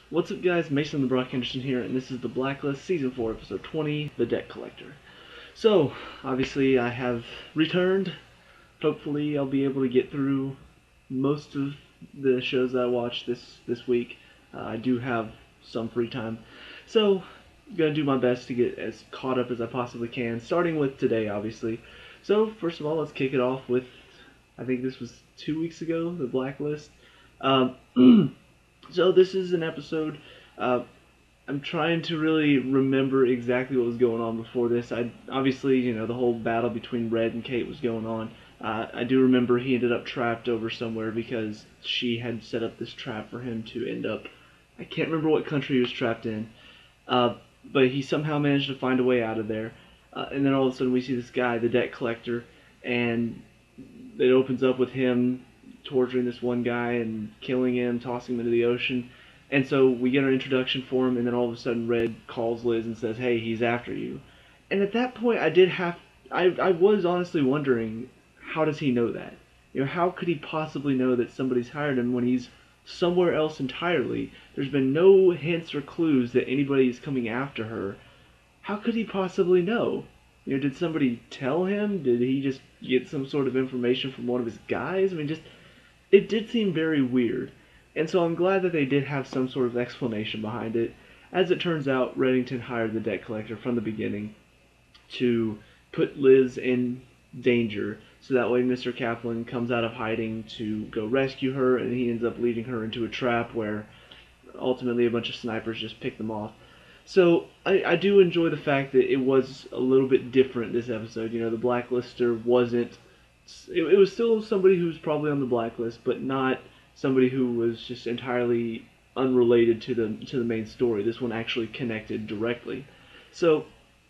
What's up, guys? Mason the Brock Henderson here, and this is the Blacklist Season 4, Episode 20, The Debt Collector. So, obviously, I have returned. Hopefully, I'll be able to get through most of the shows that I watched this week. I do have some free time. So, I'm going to do my best to get as caught up as I possibly can, starting with today, obviously. So, first of all, let's kick it off with, I think this was 2 weeks ago, the Blacklist. So this is an episode. I'm trying to really remember exactly what was going on before this. I obviously, the whole battle between Red and Kate was going on. I do remember he ended up trapped over somewhere because she had set up this trap for him to end up. I can't remember what country he was trapped in, but he somehow managed to find a way out of there. And then all of a sudden we see this guy, the debt collector, and it opens up with him torturing this one guy and killing him, tossing him into the ocean. And so we get our introduction for him, and then all of a sudden Red calls Liz and says, "Hey, he's after you." And at that point, I was honestly wondering, how does he know that? How could he possibly know that somebody's hired him when he's somewhere else entirely? There's been no hints or clues that anybody is coming after her. How could he possibly know? Did somebody tell him? Did he just get some sort of information from one of his guys? It did seem very weird, and so I'm glad that they did have some sort of explanation behind it. As it turns out, Reddington hired the debt collector from the beginning to put Liz in danger, so that way Mr. Kaplan comes out of hiding to go rescue her, and he ends up leading her into a trap where ultimately a bunch of snipers just pick them off. So I do enjoy the fact that it was a little bit different this episode. The Blacklister wasn't. It was still somebody who was probably on the blacklist, but not somebody who was just entirely unrelated to the main story. This one actually connected directly. So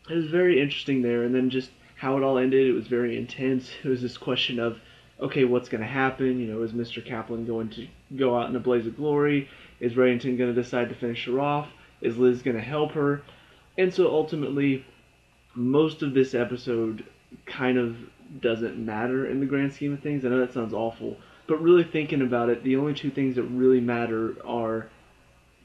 it was very interesting there, and then just how it all ended, it was very intense. It was this question of, okay, what's going to happen? Is Mr. Kaplan going to go out in a blaze of glory? Is Reddington going to decide to finish her off? Is Liz going to help her? And so ultimately, most of this episode kind of doesn't matter in the grand scheme of things. I know that sounds awful, but really thinking about it, the only two things that really matter are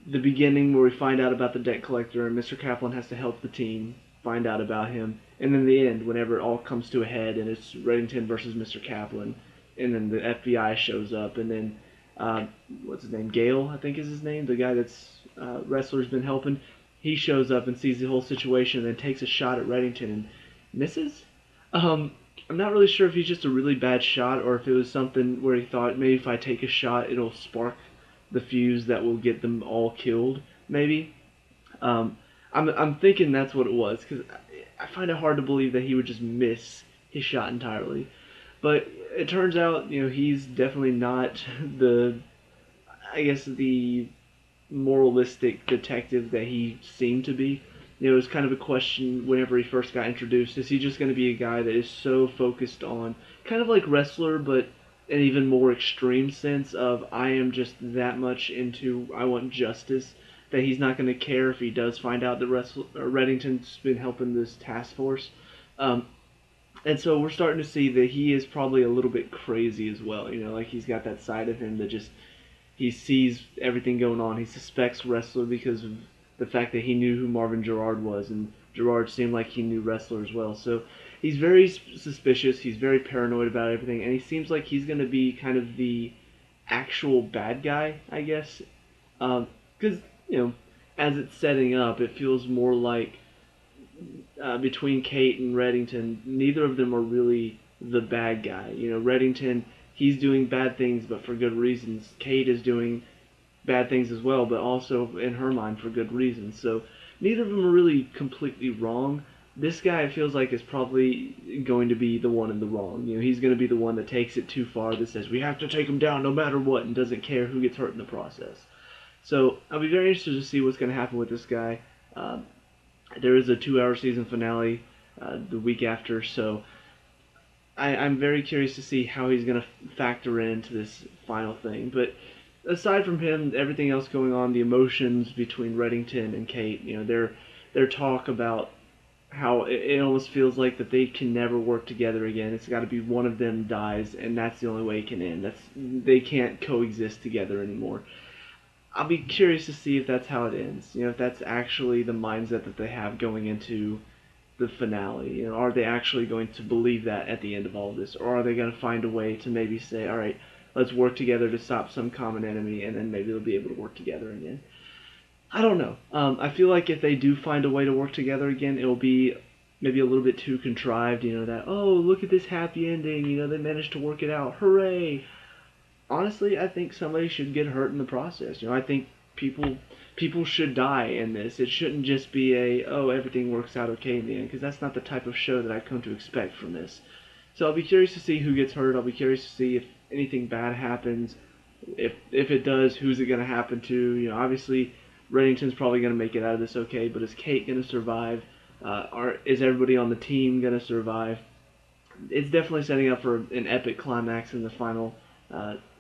the beginning where we find out about the debt collector and Mr. Kaplan has to help the team find out about him, and then the end whenever it all comes to a head and it's Reddington versus Mr. Kaplan, and then the FBI shows up, and then what's his name, Gale, I think is his name, the guy that's wrestler's been helping. He shows up and sees the whole situation and then takes a shot at Reddington and misses. I'm not really sure if he's just a really bad shot or if it was something where he thought maybe if I take a shot it'll spark the fuse that will get them all killed, maybe. I'm thinking that's what it was, because I find it hard to believe that he would just miss his shot entirely. But it turns out, he's definitely not the moralistic detective that he seemed to be. It was kind of a question whenever he first got introduced. Is he just going to be a guy that is so focused on, kind of like Wrestler, but an even more extreme sense of, I am just that much into, I want justice, that he's not going to care if he does find out that Reddington's been helping this task force. And so we're starting to see that he is probably a little bit crazy as well. Like he's got that side of him that just, he sees everything going on. He suspects Wrestler because of the fact that he knew who Marvin Gerard was, and Gerard seemed like he knew Wrestler as well. So he's very suspicious, he's very paranoid about everything, and he seems like he's going to be kind of the actual bad guy, I guess. Because, as it's setting up, it feels more like between Kate and Reddington, neither of them are really the bad guy. Reddington, he's doing bad things, but for good reasons. Kate is doing bad things as well, but also in her mind for good reasons. So neither of them are really completely wrong. This guy, it feels like, is probably going to be the one in the wrong. He's going to be the one that takes it too far, that says we have to take him down no matter what, and doesn't care who gets hurt in the process. So I'll be very interested to see what's going to happen with this guy. There is a 2-hour season finale the week after, so I'm very curious to see how he's going to factor into this final thing. But aside from him, everything else going on, the emotions between Reddington and Kate, their talk about how it almost feels like that they can never work together again. It's got to be one of them dies, and that's the only way it can end. They can't coexist together anymore. I'll be curious to see if that's how it ends. If that's actually the mindset that they have going into the finale. Are they actually going to believe that at the end of all of this, or are they going to find a way to maybe say, all right, let's work together to stop some common enemy, and then maybe they'll be able to work together again. I don't know. I feel like if they do find a way to work together again, it'll be maybe a little bit too contrived. That, oh, look at this happy ending. They managed to work it out. Hooray! Honestly, I think somebody should get hurt in the process. I think people should die in this. It shouldn't just be a, oh, everything works out okay in the end, because that's not the type of show that I've come to expect from this. So I'll be curious to see who gets hurt. I'll be curious to see if anything bad happens. If it does, who's it going to happen to? Obviously Reddington's probably going to make it out of this okay, but is Kate going to survive? Is everybody on the team going to survive? It's definitely setting up for an epic climax in the final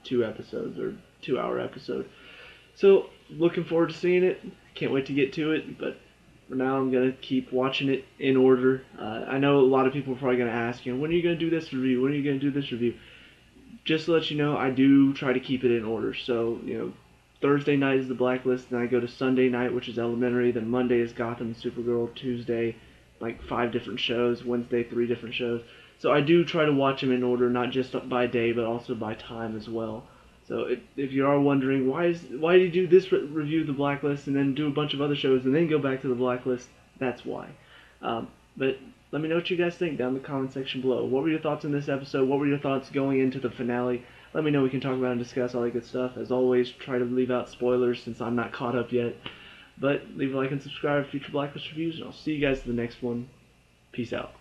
2 episodes, or 2-hour episode. So, looking forward to seeing it. Can't wait to get to it, but for now I'm going to keep watching it in order. I know a lot of people are probably going to ask, when are you going to do this review? When are you going to do this review? Just to let you know, I do try to keep it in order. So, Thursday night is the Blacklist, then I go to Sunday night, which is Elementary, then Monday is Gotham and Supergirl, Tuesday, 5 different shows, Wednesday, 3 different shows. So I do try to watch them in order, not just by day, but also by time as well. So if you are wondering, why do you do this review of the Blacklist and then do a bunch of other shows and then go back to the Blacklist, that's why. But let me know what you guys think down in the comment section below. What were your thoughts on this episode? What were your thoughts going into the finale? Let me know. We can talk about and discuss all that good stuff. As always, try to leave out spoilers since I'm not caught up yet. But leave a like and subscribe for future Blacklist reviews, and I'll see you guys in the next one. Peace out.